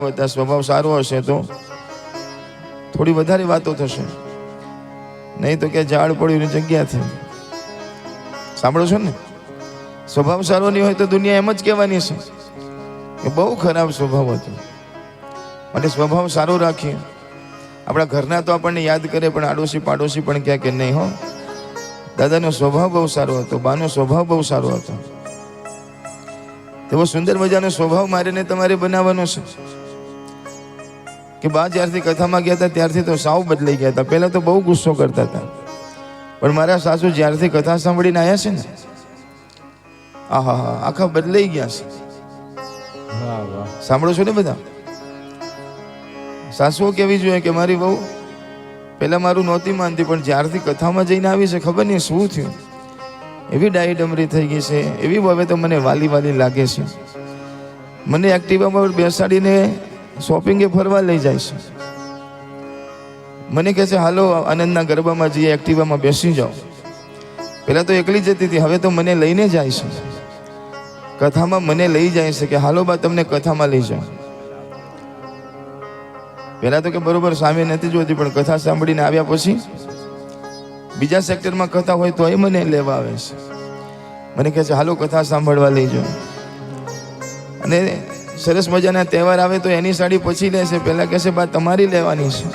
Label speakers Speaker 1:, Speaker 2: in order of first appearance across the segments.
Speaker 1: સ્વભાવ સારો હશે તો થોડી વધારે વાતો થશે, નહીં તો કે ઝાડ પડ્યું જગ્યાથી. સાંભળો છો ને? સ્વભાવ સારો નહીં હોય તો દુનિયા એમ જ કહેવાની છે કે બહુ ખરાબ સ્વભાવ હતો. માટે સ્વભાવ સારો રાખીએ. આપણા ઘરના તો આપણને યાદ કરે, પણ આડોશી પાડોશી પણ કહે કે નહીં હો, દાદાનો સ્વભાવ બહુ સારો હતો, બાનો સ્વભાવ બહુ સારો હતો. એવો સુંદર મજાનો સ્વભાવ મારીને તમારે બનાવવાનો છે કે બા જ્યારથી કથામાં ગયા હતા ત્યારથી તો સાવ બદલાઈ ગયા હતા. પહેલા તો બહુ ગુસ્સો કરતા હતા, પણ મારા સાસુ જ્યારથી કથા સાંભળીને આવ્યા છે ને, આહા આખા બદલાઈ ગયા છે. સાંભળો છો ને બધા? સાસુઓ કેવી જોઈએ કે મારી બહુ પહેલા મારું નહોતી માનતી, પણ જ્યારથી કથામાં જઈને આવી છે ખબર નહીં શું થયું, એવી ડાઈ ડમરી થઈ ગઈ છે, એવી હવે તો મને વાલી વાલી લાગે છે. મને એક્ટિવામાં બેસાડીને શોપિંગે ફરવા લઈ જાય છે. મને કહે છે હાલો આનંદના ગરબામાં જઈએ, એક્ટિવામાં બેસી જાઓ. પહેલાં તો એકલી જતી હતી, હવે તો મને લઈને જાય છે. કથામાં મને લઈ જાય છે કે હાલો બા તમને કથામાં લઈ જાઓ. પહેલાં તો કે બરોબર સામે નથી જોતી, પણ કથા સાંભળીને આવ્યા પછી બીજા સેક્ટરમાં કથા હોય તો એ મને લેવા આવે છે. મને કહે છે હાલો કથા સાંભળવા લઈ જાઓ. અને સરસ મજાના તહેવાર આવે તો એની સાડી પછી લેશે, પહેલા કહેશે બા તમારી લેવાની છે.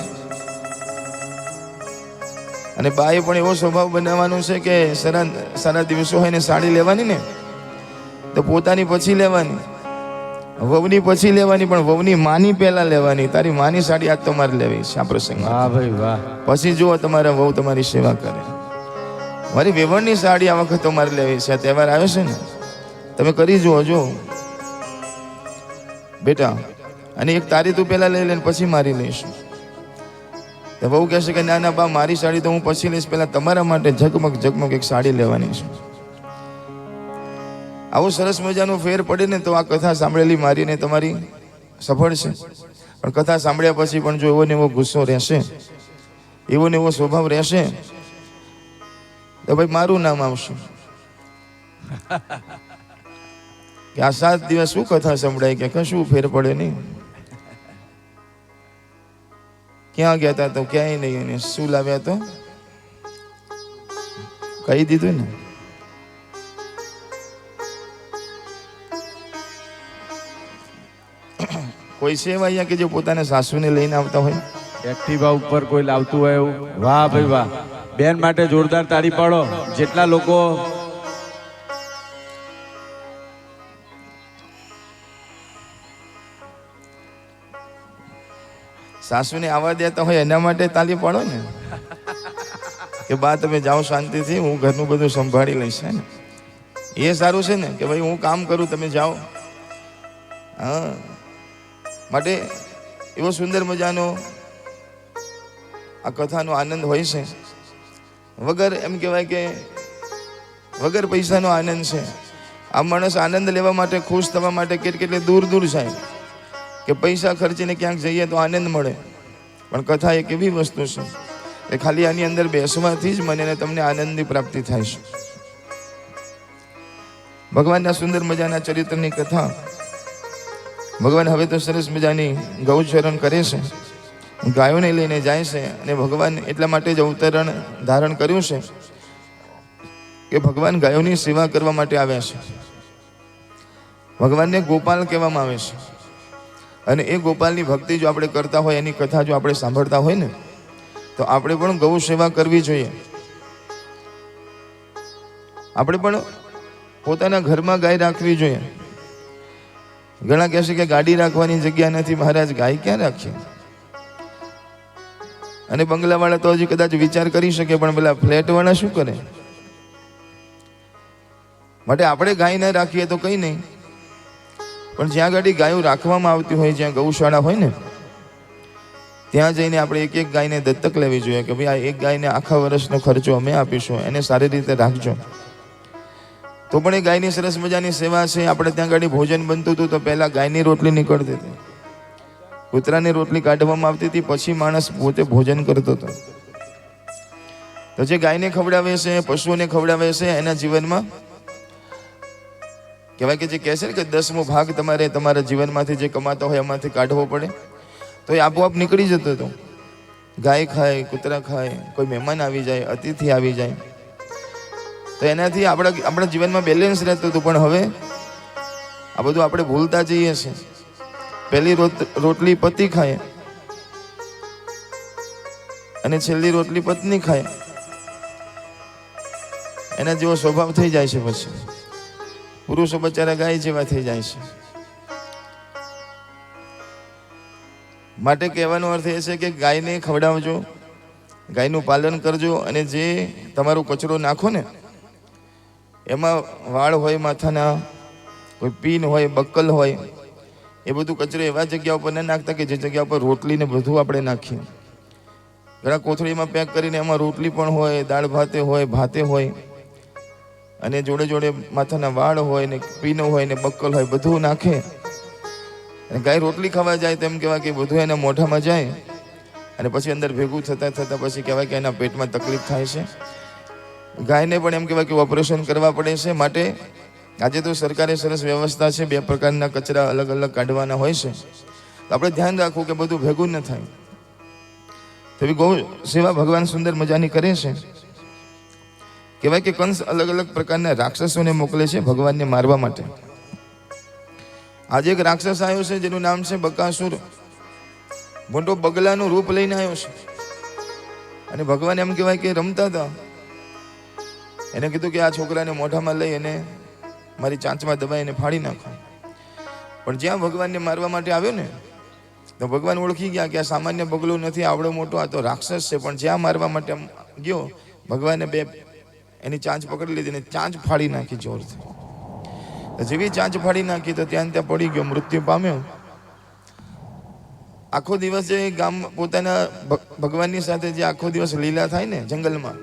Speaker 1: અને બાએ પણ એવો સ્વભાવ બનાવવાનો છે કે સારા દિવસો હોય ને સાડી લેવાની ને તો પોતાની પછી લેવાની, વહુની પછી લેવાની, પણ વહુની માની પહેલા લેવાની. તારી માની સાડી આજ તમારે લેવી છે આ પ્રસંગમાં. વાહ ભાઈ વાહ. પછી જુઓ તમારા વહુ તમારી સેવા કરે. મારી વેવણની સાડી આ વખત તમારે લેવી છે, આ તહેવાર આવ્યો છે ને, તમે કરી જુઓ જો બેટા. અને એક તારી તું પહેલા લઈ લે, પછી મારી લઈશું. તો બહુ કહેશે કે ના ના બા મારી સાડી તો હું પછી લઈશ, પહેલા તમારા માટે ઝગમગ ઝગમગ એક સાડી લેવાની છે. આવો સરસ મજાનો ફેર પડે ને તો આ કથા સાંભળેલી મારીને તમારી સફળ છે. પણ કથા સાંભળ્યા પછી પણ જો એવો ને એવો ગુસ્સો રહેશે, એવો ને એવો સ્વભાવ રહેશે, તો ભાઈ મારું નામ આવશે કે આ 7 દિવસ શું કથા સંભળાય, કે કશું ફેર પડે નહીં. ક્યાં ગયા હતા તો ક્યાંય નહીં, અને શું લાવ્યા તો કહી દીધું ને. કોઈ છે અહીંયા કે જો પોતાના સાસુને લઈને આવતા હોય,
Speaker 2: એક્ટિવા ઉપર કોઈ લાવતું હોય એવું? વાહ ભાઈ વાહ. બેન માટે જોરદાર તાળી પાડો. જેટલા લોકો
Speaker 1: સાસુને આવવા દેતા હોય એના માટે તાળી પાડો ને, કે બા તમે જાઓ શાંતિથી, હું ઘરનું બધું સંભાળી લઈશ. ને એ સારું છે ને કે ભાઈ હું કામ કરું, તમે જાઓ. હા, માટે એવો સુંદર મજાનો આ કથાનો આનંદ હોય છે. વગર એમ કહેવાય કે વગર પૈસાનો આનંદ છે. આ માણસ આનંદ લેવા માટે, ખુશ થવા માટે કેટલે દૂર દૂર જાય કે પૈસા ખર્ચીને ક્યાંક જઈએ તો આનંદ મળે. પણ કથા એક એવી વસ્તુ છે કે ખાલી આની અંદર બેસવાથી જ મને તમને આનંદની પ્રાપ્તિ થાય છે. ભગવાનના સુંદર મજાના ચરિત્રની કથા. ભગવાન હવે તો સરસ મજાની ગૌચરણ કરે છે, ગાયોને લઈને જાય છે. અને ભગવાન એટલા માટે જ અવતરણ ધારણ કર્યું છે કે ભગવાન ગાયોની સેવા કરવા માટે આવ્યા છે. ભગવાનને ગોપાલ કહેવામાં આવે છે. અને એ ગોપાલની ભક્તિ જો આપણે કરતા હોય, એની કથા જો આપણે સાંભળતા હોય ને, તો આપણે પણ ગૌ સેવા કરવી જોઈએ. આપણે પણ પોતાના ઘરમાં ગાય રાખવી જોઈએ. ઘણા કહેશે કે ગાડી રાખવાની જગ્યા નથી મહારાજ, ગાય ક્યાં રાખીએ? અને બંગલાવાળા તો હજી કદાચ વિચાર કરી શકે, પણ પેલા ફ્લેટવાળા શું કરે? માટે આપણે ગાય ન રાખીએ તો કંઈ નહીં, પણ જ્યાં ગાડી ગાયો રાખવામાં આવતી હોય, જ્યાં ગૌશાળા હોય ને, ત્યાં જઈને આપણે એક એક ગાયને દત્તક લેવી જોઈએ કે ભાઈ આ એક ગાયને આખા વર્ષનો ખર્ચો અમે આપીશું, એને સારી રીતે રાખજો. તો પણ એ ગાયની સરસ મજાની સેવા છે. આપણે ત્યાં ગાડી ભોજન બનતું હતું તો પહેલાં ગાયની રોટલી નીકળતી હતી, કૂતરાની રોટલી કાઢવામાં આવતી હતી, પછી માણસ પોતે ભોજન કરતો હતો. તો જે ગાયને ખવડાવે છે, પશુઓને ખવડાવે છે, એના જીવનમાં કહેવાય કે જે કહે છે ને કે 10મો ભાગ તમારે તમારા જીવનમાંથી જે કમાતો હોય એમાંથી કાઢવો પડે, તો એ આપોઆપ નીકળી જતો હતો. ગાય ખાય, કૂતરા ખાય, કોઈ મહેમાન આવી જાય, અતિથિ આવી જાય, તો એનાથી આપણા જીવનમાં બેલેન્સ રહેતું હતું. પણ હવે આ બધું આપણે ભૂલતા જઈએ છીએ. પહેલી રોટલી પતિ ખાય અને છેલ્લી રોટલી પત્ની ખાય, એના જેવો સ્વભાવ થઈ જાય છે. પછી પુરુષો બચારા ગાય જેવા થઈ જાય છે. માટે કહેવાનો અર્થ એ છે કે ગાયને ખવડાવજો, ગાયનું પાલન કરજો, અને જે તમારો કચરો નાખો ને એમાં વાળ હોય માથાના, કોઈ પીન હોય, બક્કલ હોય, એ બધું કચરો એવા જગ્યા ઉપર ન નાખતા કે જે જગ્યા ઉપર રોટલી ને બધું આપણે નાખીએ. ઘણા કોથળીમાં પેક કરીને એમાં રોટલી પણ હોય, દાળ ભાતે હોય, ભાતે હોય, અને જોડે જોડે માથાના વાળ હોય ને પીનો હોય ને બક્કલ હોય, બધું નાખે. અને ગાય રોટલી ખાવા જાય તો એમ કહેવાય કે બધું એના મોઢામાં જાય, અને પછી અંદર ભેગું થતાં પછી કહેવાય કે એના પેટમાં તકલીફ થાય છે. ગાયને પણ એમ કહેવાય કે ઓપરેશન કરવા પડે છે. માટે આજે તો સરકારે સરસ વ્યવસ્થા છે, 2 પ્રકારના કચરા અલગ અલગ કાઢવાના હોય છે. તો આપણે ધ્યાન રાખવું કે બધું ભેગું ન થાય. તેવી ગૌ સેવા ભગવાન સુંદર મજાની કરે છે. કહેવાય કે કંસ અલગ અલગ પ્રકારના રાક્ષસોને મોકલે છે ભગવાનને મારવા માટે. આજે એક રાક્ષસ આવ્યો છે જેનું નામ છે બકાસુર. મોટો બગલાનું રૂપ લઈને આવ્યો છે, અને ભગવાન એમ કહેવાય કે રમતા હતા. એને કીધું કે આ છોકરાને મોઢામાં લઈ અને મારી ચાંચમાં દબાઈને ફાડી નાખો. પણ જ્યાં ભગવાનને મારવા માટે આવ્યો ને, તો ભગવાન ઓળખી ગયા કે આ સામાન્ય બગલો નથી, આવડો મોટો આ તો રાક્ષસ છે. પણ જ્યાં મારવા માટે ગયો, ભગવાને એની ચાંચ પકડી લીધી ને ચાંચ ફાડી નાખી જોરથી. જેવી ચાંચ ફાડી નાખી તો ત્યાં પડી ગયો, મૃત્યુ પામ્યો. આખો દિવસ જે ગામ પોતાના ભગવાનની સાથે જે આખો દિવસ લીલા થાય ને જંગલમાં,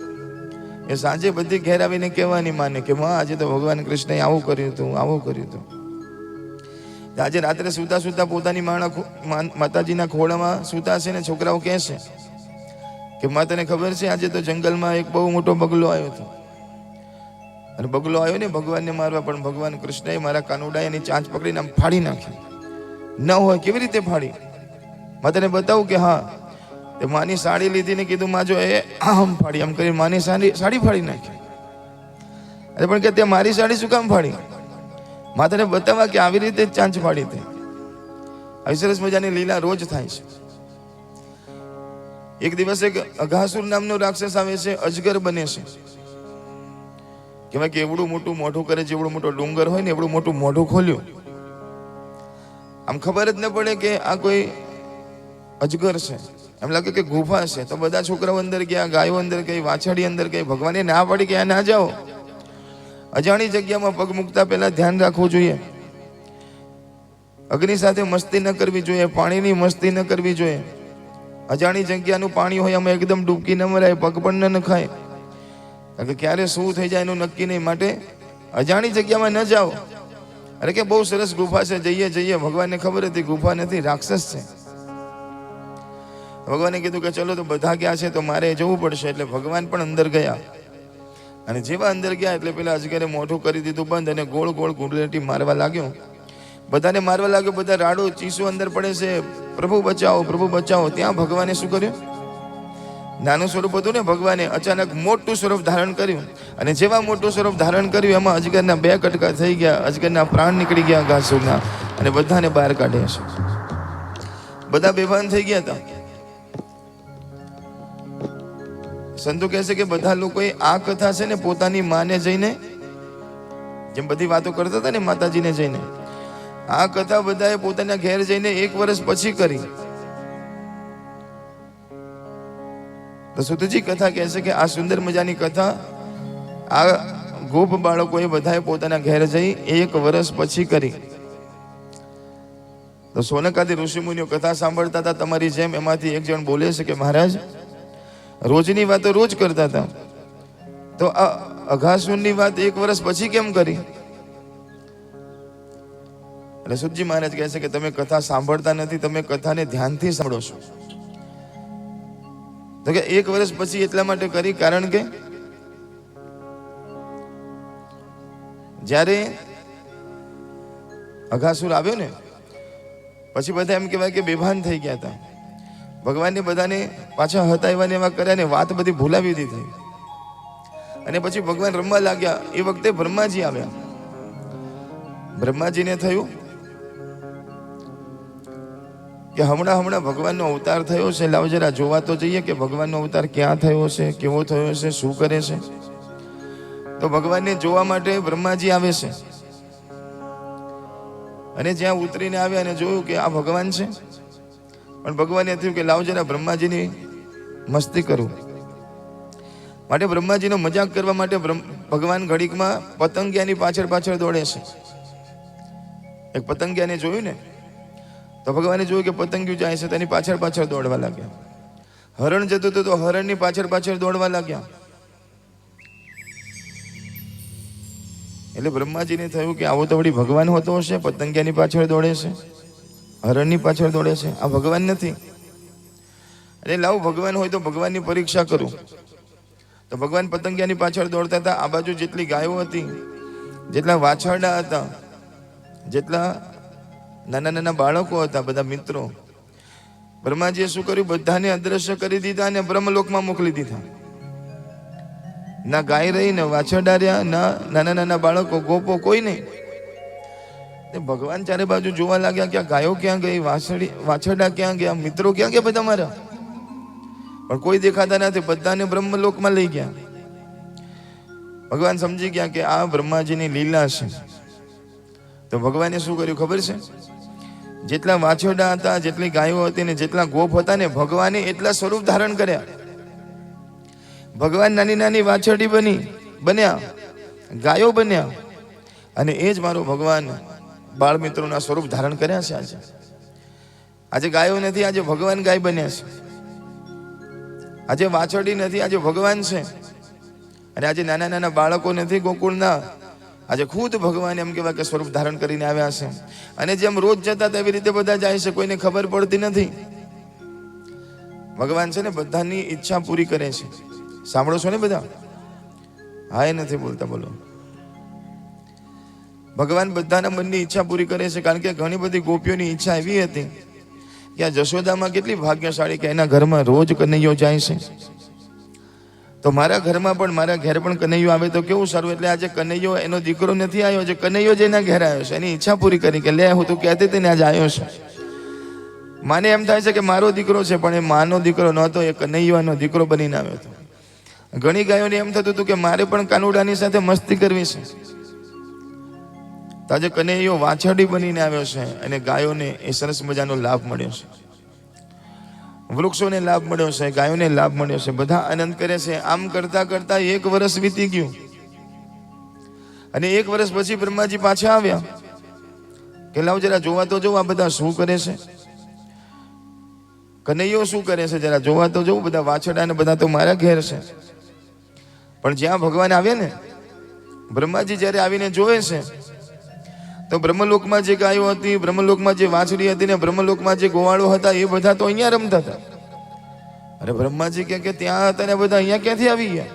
Speaker 1: એ સાંજે બધી ઘેર આવીને કહેવાની માને કે માં આજે તો ભગવાન કૃષ્ણએ આવું કર્યું હતું, આવું કર્યું હતું. આજે રાત્રે સૂતા સૂતા પોતાની માતાજીના ખોળામાં સૂતા છે ને છોકરાઓ કહે છે કે માં તને ખબર છે આજે તો જંગલમાં એક બહુ મોટો બગલો આવ્યો હતો, અને બગલો આવ્યો ને ભગવાનને મારવા, પણ ભગવાન કૃષ્ણએ મારા કાનુડાએ એની ચાંચ પકડીને આમ ફાડી નાખી. ન હોય કેવી રીતે ફાડી? માં તને બતાવું કે હા. તે માની સાડી લીધી ને કીધું માં જો એ આમ ફાડી, આમ કરી માની સાડી ફાડી નાખી. અરે પણ કે તે મારી સાડી શું કામ ફાડી? માં તને બતાવવા કે આવી રીતે ચાંચ ફાડી. તે આવી સરસ મજાની લીલા રોજ થાય છે. એક દિવસ એક અઘાસુર નામનો રાક્ષસ આવે છે, અજગર બને છે. કહેવાય કે એવડું મોટું મોઢું કરે, જેવડો મોટો ડુંગર હોય ને એવડું મોટું મોઢું ખોલ્યું. આમ ખબર જ ન પડે કે આ કોઈ અજગર છે, એમ લાગે કે ગુફા છે. તો બધા છોકરાઓ અંદર ગયા, ગાયો અંદર ગઈ, વાછડી અંદર ગઈ. ભગવાને ના પાડી કે આ ના જાઓ. અજાણી જગ્યામાં પગ મૂકતા પહેલા ધ્યાન રાખવું જોઈએ. અગ્નિ સાથે મસ્તી ન કરવી જોઈએ, પાણીની મસ્તી ન કરવી જોઈએ. અજાણી જગ્યાનું પાણી હોય એમાં એકદમ ડૂબકી ન મરાય, પગ પણ ન નખાય, કારણ કે ક્યારે શું થઈ જાય એનું નક્કી નહીં. માટે અજાણી જગ્યામાં ન જાઓ. અરે કે બહુ સરસ ગુફા છે, જઈએ. ભગવાનને ખબર હતી ગુફા નથી, રાક્ષસ છે. ભગવાને કીધું કે ચલો તો બધા ગયા છે તો મારે જવું પડશે. એટલે ભગવાન પણ અંદર ગયા, અને જેવા અંદર ગયા એટલે પેલા અજગરે મોઢું કરી દીધું બંધ, અને ગોળ ગોળ ગુંડલેટી મારવા લાગ્યો. બધાને મારવા લાગ્યો. બધા રાડો ચીસો અંદર પડે છે, પ્રભુ બચાવો, પ્રભુ બચાવો. ત્યાં ભગવાને શું કર્યું? નાનું સ્વરૂપ હતું ને, ભગવાને અચાનક મોટું સ્વરૂપ ધારણ કર્યું. અને જેવા મોટું સ્વરૂપ ધારણ કર્યું એમાં અજગરના 2 કટકા થઈ ગયા, અજગરના પ્રાણ નીકળી ગયા ઘાસુરના, અને બધાને બહાર કાઢ્યા છે. બધા બેભાન થઈ ગયા હતા. સંતો કહે છે કે બધા લોકોએ આ કથા છે ને પોતાની માને જઈને, જેમ બધી વાતો કરતા હતા ને માતાજીને જઈને, આ કથા બધાએ પોતાના ઘેર જઈને 1 વર્ષ પછી કરી. તો સુતજી કથા કહે છે કે આ સુંદર મજાની કથા આ ગોપ બાળકોએ બધાએ પોતાના ઘેર જઈ 1 વર્ષ પછી કરી. તો સોનકાદી ઋષિમુનિઓ કથા સાંભળતા હતા તમારી જેમ. એમાંથી એક જણ બોલે છે કે મહારાજ રોજની વાતો રોજ કરતા હતા, તો આ અઘાસુરની વાત 1 વર્ષ પછી કેમ કરી? એટલે સુતજી મહારાજ કહે છે કે તમે કથા સાંભળતા નથી, તમે કથાને ધ્યાનથી સાંભળો છો. તો કે 1 વર્ષ પછી એટલા માટે કરી કારણ કે જ્યારે અઘાસુર આવ્યો ને પછી બધા એમ કહેવાય કે બેભાન થઈ ગયા હતા. ભગવાનને બધાને પાછા હતા એવા ને એવા કર્યા ને વાત બધી ભૂલાવી દીધી. અને પછી ભગવાન રમવા લાગ્યા. એ વખતે બ્રહ્માજી આવ્યા. બ્રહ્માજીને થયું કે હમણાં ભગવાનનો અવતાર થયો છે, લાવ જરા જોવા તો જઈએ કે ભગવાનનો અવતાર ક્યાં થયો છે, કેવો થયો છે, શું કરે છે. તો ભગવાનને જોવા માટે બ્રહ્માજી આવે છે. અને જ્યાં ઉતરીને આવ્યા અને જોયું કે આ ભગવાન છે. પણ ભગવાનને થયું કે લાવ જરા બ્રહ્માજીની મસ્તી કરું. માટે બ્રહ્માજીનો મજાક કરવા માટે ભગવાન ઘડીકમાં પતંગિયાની પાછળ દોડે છે. એક પતંગિયાને જોયું ને તો ભગવાને જોયું કે પતંગિયું જાય છે, તેની પાછળ દોડવા લાગ્યા. હરણ જતું હતું તો હરણની પાછળ દોડવા લાગ્યા. એટલે બ્રહ્માજીને થયું કે આવો તો વળી ભગવાન હોતો હશે, પતંગિયાની પાછળ દોડે છે, હરણની પાછળ દોડે છે, આ ભગવાન નથી. એટલે લાવ ભગવાન હોય તો ભગવાનની પરીક્ષા કરું. તો ભગવાન પતંગિયાની પાછળ દોડતા હતા. આ બાજુ જેટલી ગાયો હતી, જેટલા વાછરડા હતા, જેટલા નાના બાળકો હતા, બધા મિત્રો, બ્રહ્માજીએ શું કર્યું? બધાને અદ્રશ્ય કરી દીધા અને બ્રહ્મલોકમાં મોકલી દીધા. ના ગાય રહી, ને વાછરડા રહ્યા, ના નાના બાળકો, ગોપો, કોઈ નહીં. ભગવાન ચારે બાજુ જોવા લાગ્યા કે આ ગાયો ક્યાં ગઈ, વાછરડા ક્યાં ગયા, મિત્રો ક્યાં ગયા બધા મારા? પણ કોઈ દેખાતા નથી. બધાને બ્રહ્મલોકમાં લઈ ગયા. ભગવાન સમજી ગયા કે આ બ્રહ્માજીની લીલા છે. તો ભગવાને શું કર્યું ખબર છે? જેટલા વાછરડા હતા, જેટલી ગાયો હતી ને જેટલા ગોપ હતા ને, ભગવાને એટલા સ્વરૂપ ધારણ કર્યા. ભગવાન નાની વાછરડી બન્યા, ગાયો બન્યા. અને એ જ મારો ભગવાન બાળ મિત્રોના સ્વરૂપ ધારણ કર્યા છે. આજે ગાયો નથી, આજે ભગવાન ગાય બન્યા છે. આજે વાછરડી નથી, આજે ભગવાન છે. અને આજે નાના બાળકો નથી ગોકુળના, આજે ખુદ ભગવાન એમ કહેવાય કે સ્વરૂપ ધારણ કરીને આવ્યા છે. અને જેમ રોજ જતા તેવી રીતે બધા જાય છે, કોઈને ખબર પડતી નથી. ભગવાન છે ને બધાની ઈચ્છા પૂરી કરે છે. સાંભળો છો ને બધા? હા, એ નથી બોલતા, બોલો. ભગવાન બધાના મનની ઈચ્છા પૂરી કરે છે. કારણ કે ઘણી બધી ગોપીઓની ઈચ્છા એવી હતી કે આ જશોદામાં કેટલી ભાગ્યશાળી કે એના ઘરમાં રોજ કનૈયો જાય છે. તો મારા ઘરમાં પણ, મારા ઘેર પણ કનૈયો આવે તો કેવું સારું. એટલે આજે કનૈયો એનો દીકરો નથી આવ્યો, જે કનૈયો જેના ઘેર આવ્યો છે, એની ઈચ્છા પૂરી કરી કે લે, હું તો કહેતી હતી ને આજે આવ્યો છે. માને એમ થાય છે કે મારો દીકરો છે, પણ એ માનો દીકરો નહોતો, એ કનૈયાનો દીકરો બનીને આવ્યો હતો. ઘણી ગાયોને એમ થતું હતું કે મારે પણ કાનુડાની સાથે મસ્તી કરવી છે. તો આજે કનૈયો વાછરડી બનીને આવ્યો છે અને ગાયોને એ સરસ મજાનો લાભ મળ્યો છે. વૃક્ષોને લાભ મળ્યો છે, ગાયોને લાભ મળ્યો છે. બધા આનંદ કરે છે. આમ કરતા કરતા 1 વર્ષ વીતી ગયું. અને 1 વર્ષ પછી બ્રહ્માજી પાછા આવ્યા કે લાવ જરા જોવા તો જવું આ બધા શું કરે છે, કનૈયો શું કરે છે, જરા જોવા તો જવું. બધા વાછરડા ને બધા તો મારા ઘેર છે. પણ જ્યાં ભગવાન આવ્યા ને, બ્રહ્માજી જ્યારે આવીને જોવે છે તો બ્રહ્મલોકમાં જે ગાયો હતી, બ્રહ્મલોકમાં જે વાછડી હતી ને બ્રહ્મલોકમાં જે ગોવાળો હતા, એ બધા તો અહીંયા રમતા હતા. અરે બ્રહ્માજી કે ત્યાં હતા ને બધા અહીંયા ક્યાંથી આવી ગયા?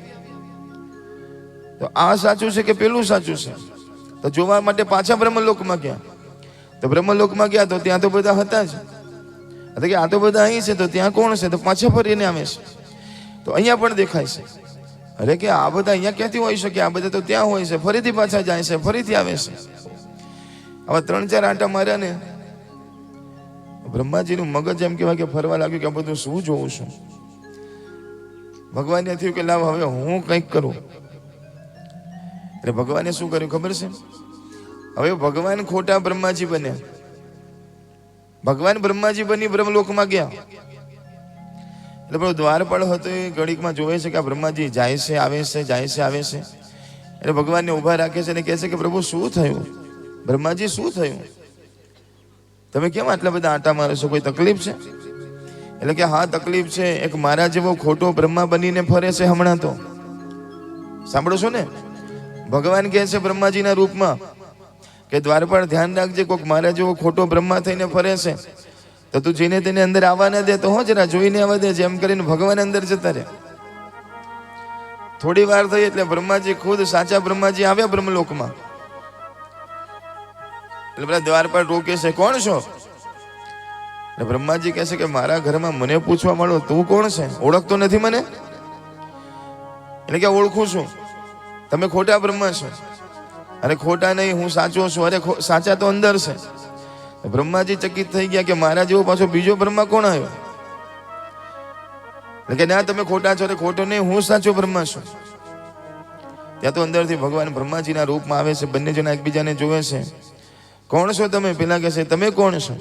Speaker 1: તો આ સાચું છે કે પેલું સાચું છે? તો જોવા માટે પાછા બ્રહ્મલોકમાં ગયા. તો બ્રહ્મલોકમાં ગયા તો ત્યાં તો બધા હતા જ. કે આ તો બધા અહીં છે, તો ત્યાં કોણ છે? તો પાછા ફરીને આવે છે. તો અહીંયા પણ દેખાય છે. અરે કે આ બધા અહીંયા ક્યાંથી હોઈ શકે? આ બધા તો ત્યાં હોય છે. ફરીથી પાછા જાય છે, ફરીથી આવે છે. આવા 3-4 આંટા માર્યા ને બ્રહ્માજીનું મગજ એમ કહેવાય કે ફરવા લાગ્યું કે આ બધું શું જોઉં છું. ભગવાનને થયું કે લાવ હવે હું કંઈક કરું. એટલે ભગવાને શું કર્યું ખબર છે? હવે ભગવાન ખોટા બ્રહ્માજી બન્યા. ભગવાન બ્રહ્માજી બની બ્રહ્મલોકમાં ગયા. એટલે પેલો દ્વારપાળ હતો એ ઘડીકમાં જોવે છે કે આ બ્રહ્માજી જાય છે, આવે છે, જાય છે, આવે છે. એટલે ભગવાનને ઊભા રાખે છે અને કહે છે કે પ્રભુ શું થયું? બ્રહ્માજી શું થયું? તમે કેમ આટલા બધા આંટા મારો છો? કોઈ તકલીફ છે? એટલે કે હા તકલીફ છે. એક મારા જેવો ખોટો બ્રહ્મા બનીને ફરે છે હમણાં. તો સાંભળો છો ને? ભગવાન કહે છે બ્રહ્માજીના રૂપમાં કે દ્વારપાળ ધ્યાન રાખજે, કોઈક મારા જેવો ખોટો બ્રહ્મા થઈને ફરે છે તો તું જઈને તેને અંદર આવવા ના દે. તો હો જરા જોઈને આવવા દે. જેમ કરીને ભગવાન અંદર જતા રહે. થોડી વાર થઈ એટલે બ્રહ્માજી ખુદ સાચા બ્રહ્માજી આવ્યા બ્રહ્મલોકમાં. એટલે બધા દ્વાર પર રોકે છે, કોણ છો? એટલે બ્રહ્માજી કહે છે કે મારા ઘરમાં મને પૂછવા માંડો, તું કોણ છે? ઓળખતો નથી મને? એટલે કે ઓળખું છું, તમે ખોટા બ્રહ્મા છો. અરે ખોટા નહીં, હું સાચો છું. અરે સાચા તો અંદર છે. બ્રહ્માજી ચકિત થઈ ગયા કે મારા જેવો પાછો બીજો બ્રહ્મા કોણ આવ્યો? એટલે કે ના, તમે ખોટા છો. અરે ખોટો નહીં, હું સાચો બ્રહ્મા છું. ત્યાં તો અંદરથી ભગવાન બ્રહ્માજીના રૂપમાં આવે છે. બંને જણા એકબીજાને જોવે છે. કોણ છો તમે? પેલા કહે છે તમે કોણ છો?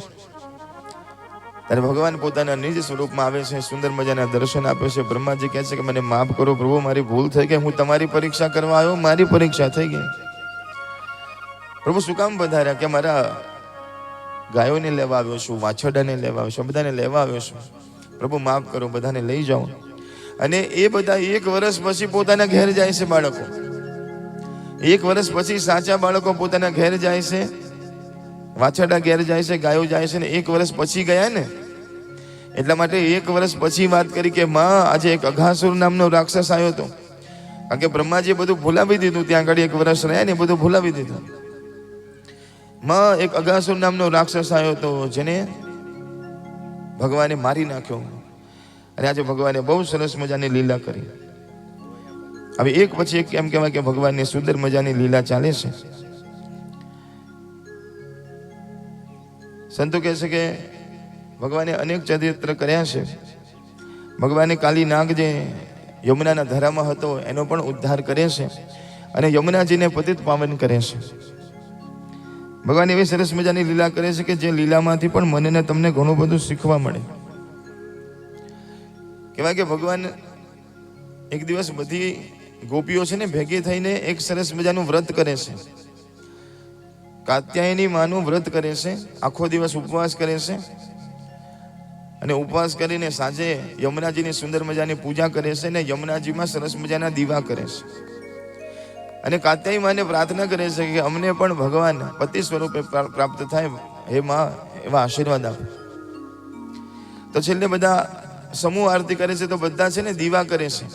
Speaker 1: ત્યારે ભગવાન પોતાના નિજ સ્વરૂપમાં આવે છે, સુંદર મજાના દર્શન આપે છે. બ્રહ્માજી કહે છે કે મને માફ કરો પ્રભુ, મારી ભૂલ થઈ ગઈ, હું તમારી પરીક્ષા કરવા આવ્યો, મારી પરીક્ષા થઈ ગઈ. પ્રભુ શું કામ પધાર્યા? કે મારા ગાયોને લેવા આવ્યો છું, વાછરડાને લેવા આવ્યો છું, બધાને લેવા આવ્યો છું. પ્રભુ માફ કરો, બધાને લઈ જાઓ. અને એ બધા 1 વર્ષ પછી પોતાના ઘેર જાય છે. બાળકો 1 વર્ષ પછી સાચા બાળકો પોતાના ઘેર જાય છે, વાછરડા ઘેર જાય છે, ગાયો જાય છે. ને 1 વર્ષ પછી ગયા ને, એટલા માટે 1 વર્ષ પછી વાત કરી કે માં આજે એક અઘાસુર નામનો રાક્ષસ આવ્યો હતો. કારણ કે બ્રહ્માજીએ બધું ભૂલાવી દીધું, ત્યાં આગળ 1 વર્ષ રહ્યા ને બધું ભૂલાવી દીધું. માં એક અઘાસુર નામનો રાક્ષસ આવ્યો હતો, જેને ભગવાને મારી નાખ્યો. અને આજે ભગવાને બહુ સરસ મજાની લીલા કરી. હવે એક પછી એક એમ કહેવાય કે ભગવાનની સુંદર મજાની લીલા ચાલે છે. સંતો કહે છે કે ભગવાને અનેક ચરિત્ર કર્યા છે. ભગવાને કાલી નાગ જે યમુનાના ધરામાં હતો એનો પણ ઉદ્ધાર કરે છે, અને યમુનાજીને પતિત પાવન કરે છે. ભગવાન એવી સરસ મજાની લીલા કરે છે કે જે લીલામાંથી પણ મને ને તમને ઘણું બધું શીખવા મળે. કહેવાય કે ભગવાન એક દિવસ બધી ગોપીઓ છે ને ભેગી થઈને એક સરસ મજાનું વ્રત કરે છે. કાત્યાયની માનું વ્રત કરે છે, આખો દિવસ ઉપવાસ કરે છે. અને ઉપવાસ કરીને સાંજે યમુનાજીની સુંદર મજાની પૂજા કરે છે, ને યમુનાજીમાં સરસ મજાના દીવા કરે છે. અને કાત્યાયની માને પ્રાર્થના કરે છે કે અમને પણ ભગવાન પતિ સ્વરૂપે પ્રાપ્ત થાય, હે માં એવા આશીર્વાદ આપો. તો છેલ્લે બધા સમૂહ આરતી કરે છે, તો બધા છે ને દીવા કરે છે,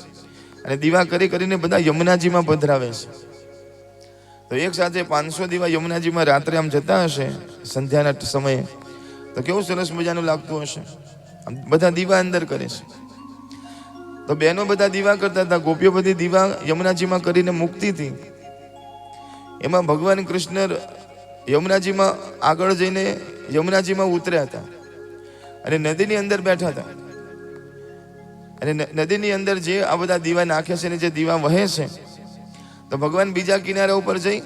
Speaker 1: અને દીવા કરીને બધા યમુનાજીમાં પધરાવે છે. તો એક સાથે 500 દીવા યમુનાજીમાં રાત્રે આમ જતા હશે સંધ્યાના સમયે, તો કેવું સરસ મજાનું લાગતું હશે. બધા દીવા અંદર કરે છે. તો બહેનો બધા દીવા કરતા હતા, ગોપીઓ બધી દીવા યમુનાજીમાં કરીને મૂકતી હતી. એમાં ભગવાન કૃષ્ણ યમુનાજીમાં આગળ જઈને યમુનાજીમાં ઉતર્યા હતા, અને નદીની અંદર બેઠા હતા. અને નદીની અંદર જે આ બધા દીવા નાખે છે ને જે દીવા વહે છે, તો ભગવાન બીજા કિનારા ઉપર જઈ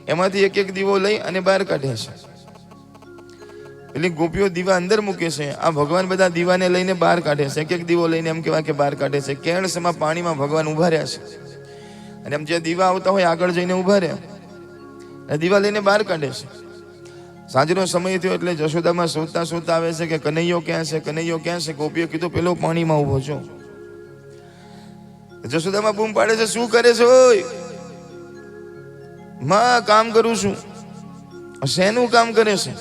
Speaker 1: એમાંથી એક એક દીવો લઈ અને બહાર કાઢે છે. એટલે ગોપીઓ દીવા અંદર મૂકે છે, આ ભગવાન બધા દીવાને લઈને બહાર કાઢે છે. એક એક દીવો લઈને એમ કહેવાય કે બહાર કાઢે છે. કેળસમાં પાણીમાં ભગવાન ઉભા રહ્યા છે, અને એમ જે દીવા આવતા હોય આગળ જઈને ઉભા રહ્યા, અને દીવા લઈને બહાર કાઢે છે. સાંજનો સમય થયો એટલે જશોદામાં શોધતા શોધતા આવે છે કે કનૈયો ક્યાં છે, કનૈયો ક્યાં છે. ગોપીઓ કીધું પેલો પાણીમાં ઉભો છો. જશોદામાં બૂમ પાડે છે, શું કરે છે? ઓય માં, કામ કરું છું. શેનું કામ કરે છે?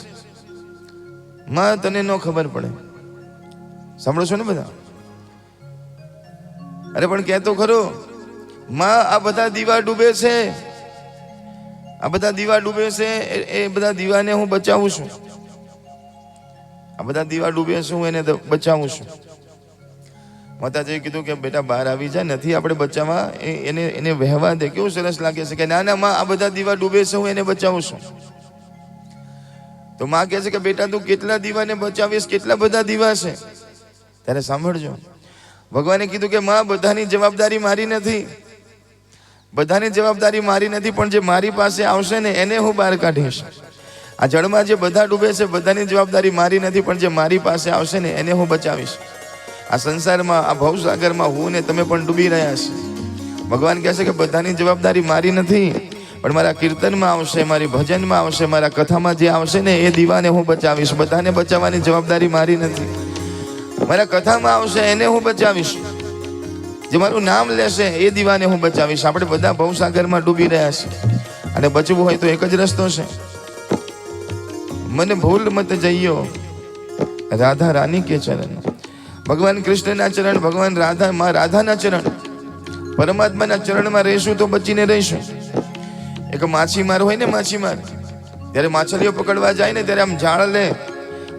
Speaker 1: માં, તને ન ખબર પડે. સાંભળો છો ને બધા? અરે પણ કહેતો ખરો, માં આ બધા દીવા ડૂબે છે, આ બધા દીવા ડૂબે છે, એ બધા દીવાને હું બચાવું છું. આ બધા દીવા ડૂબે છે, હું એને બચાવું છું. માતાજીએ કીધું કે બેટા બહાર આવી જા, નથી આપણે બચાવવા, એને વહેવા દે. કેવું સરસ લાગે છે કે ના ના માં, આ બધા દીવા ડૂબે છે, હું એને બચાવું છું. તો માં કહે છે કે બેટા તું કેટલા દીવાને બચાવીશ, કેટલા બધા દીવા છે? ત્યારે સાંભળજો, ભગવાને કીધું કે માં, બધાની જવાબદારી મારી નથી, બધાની જવાબદારી મારી નથી, પણ જે મારી પાસે આવશે ને એને હું બહાર કાઢીશ. આ જળમાં જે બધા ડૂબે છે બધાની જવાબદારી મારી નથી, પણ જે મારી પાસે આવશે ને એને હું બચાવીશ. આ સંસારમાં, આ ભવસાગરમાં હું ને તમે પણ ડૂબી રહ્યા છે. ભગવાન કહે છે કે બધાની જવાબદારી મારી નથી, પણ મારા કીર્તનમાં આવશે, મારી ભજનમાં આવશે, મારા કથામાં જે આવશે ને એ દીવાને હું બચાવીશ. બધાને બચાવવાની જવાબદારી મારી નથી, મારા કથામાં આવશે એને હું બચાવીશ. જે મારું નામ લેશે એ દીવાને હું બચાવીશ. આપણે બધા ભવસાગરમાં ડૂબી રહ્યા છે, અને બચવું હોય તો એક જ રસ્તો છે, મને ભૂલ મત જઈયો રાધા રાની કે ચરણ. ભગવાન કૃષ્ણના ચરણ, ભગવાન રાધા, માં રાધાના ચરણ, પરમાત્માના ચરણમાં રહીશું તો બચીને રહીશું. એક માછીમાર હોય ને, માછીમાર, ત્યારે માછલીઓ પકડવા જાય ને ત્યારે આમ જાળ લે